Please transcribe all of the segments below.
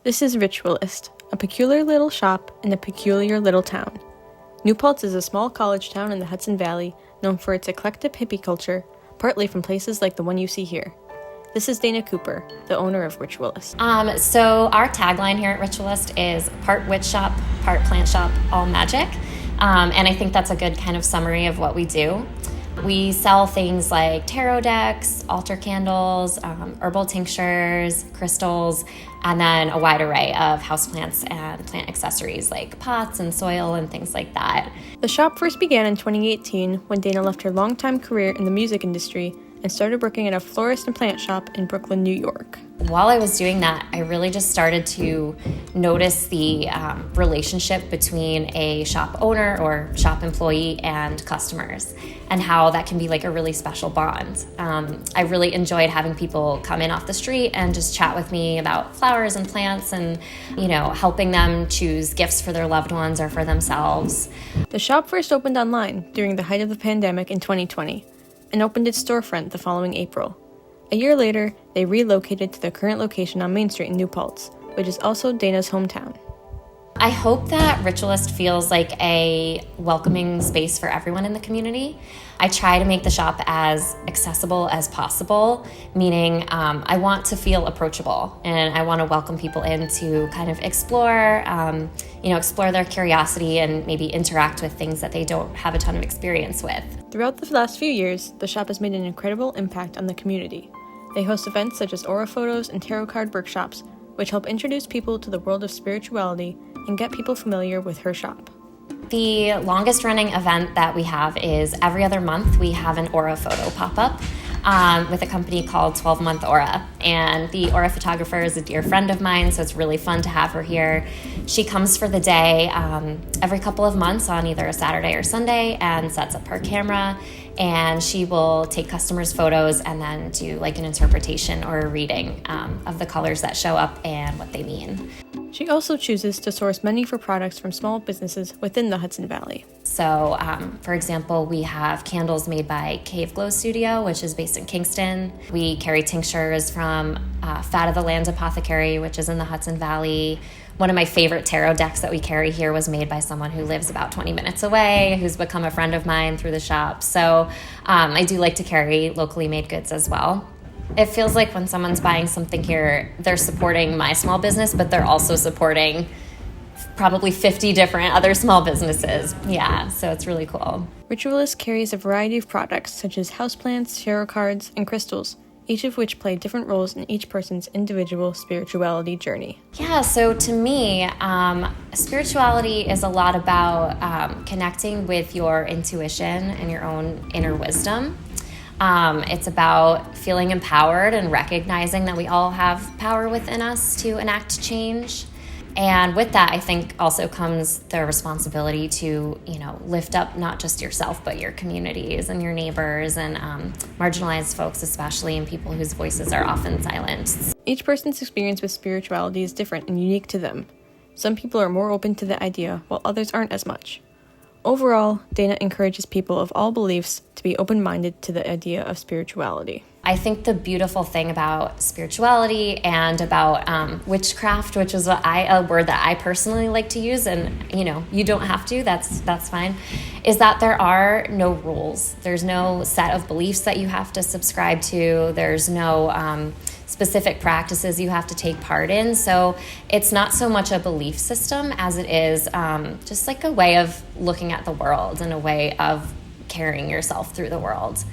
This is Ritualist, a peculiar little shop in a peculiar little town. New Paltz is a small college town in the Hudson Valley, known for its eclectic hippie culture, partly from places like the one you see here. This is Dana Cooper, the owner of Ritualist. So our tagline here at Ritualist is part witch shop, part plant shop, all magic. And I think that's a good kind of summary of what we do. We sell things like tarot decks, altar candles, herbal tinctures, crystals, and then a wide array of houseplants and plant accessories like pots and soil and things like that. The shop first began in 2018 when Dana left her longtime career in the music industry and started working at a florist and plant shop in Brooklyn, New York. While I was doing that, I really just started to notice the relationship between a shop owner or shop employee and customers, and how that can be like a really special bond. I really enjoyed having people come in off the street and just chat with me about flowers and plants and, helping them choose gifts for their loved ones or for themselves. The shop first opened online during the height of the pandemic in 2020 and opened its storefront the following April. A year later, they relocated to their current location on Main Street in New Paltz, which is also Dana's hometown. I hope that Ritualist feels like a welcoming space for everyone in the community. I try to make the shop as accessible as possible, meaning I want to feel approachable, and I want to welcome people in to kind of explore their curiosity and maybe interact with things that they don't have a ton of experience with. Throughout the last few years, the shop has made an incredible impact on the community. They host events such as aura photos and tarot card workshops, which help introduce people to the world of spirituality and get people familiar with her shop. The longest running event that we have is every other month we have an aura photo pop-up with a company called 12 Month Aura. And the aura photographer is a dear friend of mine, so it's really fun to have her here. She comes for the day every couple of months on either a Saturday or Sunday and sets up her camera, and she will take customers' photos and then do like an interpretation or a reading of the colors that show up and what they mean. She also chooses to source money for products from small businesses within the Hudson Valley. So, for example, we have candles made by Cave Glow Studio, which is based in Kingston. We carry tinctures from Fat of the Land Apothecary, which is in the Hudson Valley. One of my favorite tarot decks that we carry here was made by someone who lives about 20 minutes away, who's become a friend of mine through the shop. So I do like to carry locally made goods as well. It feels like when someone's buying something here, they're supporting my small business, but they're also supporting probably 50 different other small businesses. Yeah, so it's really cool. Ritualist carries a variety of products such as houseplants, tarot cards, and crystals, each of which play different roles in each person's individual spirituality journey. Yeah, so to me, spirituality is a lot about connecting with your intuition and your own inner wisdom. It's about feeling empowered and recognizing that we all have power within us to enact change. And with that, I think also comes the responsibility to, lift up not just yourself, but your communities and your neighbors and marginalized folks, especially, and people whose voices are often silenced. Each person's experience with spirituality is different and unique to them. Some people are more open to the idea, while others aren't as much. Overall, Dana encourages people of all beliefs to be open-minded to the idea of spirituality. I think the beautiful thing about spirituality and about witchcraft, which is a word that I personally like to use, and you don't have to, that's fine, is that there are no rules. There's no set of beliefs that you have to subscribe to. There's no specific practices you have to take part in. So it's not so much a belief system as it is just like a way of looking at the world and a way of carrying yourself through the world.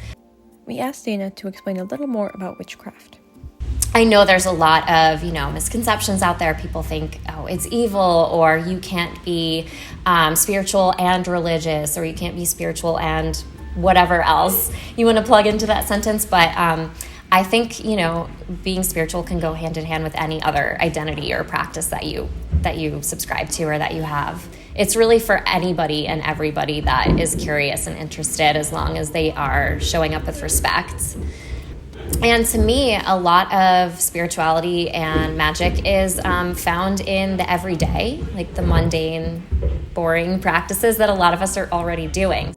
We asked Dana to explain a little more about witchcraft. I know there's a lot of, misconceptions out there. People think, oh, it's evil, or you can't be spiritual and religious, or you can't be spiritual and whatever else you want to plug into that sentence. But I think, being spiritual can go hand in hand with any other identity or practice that you subscribe to or that you have. It's really for anybody and everybody that is curious and interested, as long as they are showing up with respect. And to me, a lot of spirituality and magic is found in the everyday, like the mundane, boring practices that a lot of us are already doing.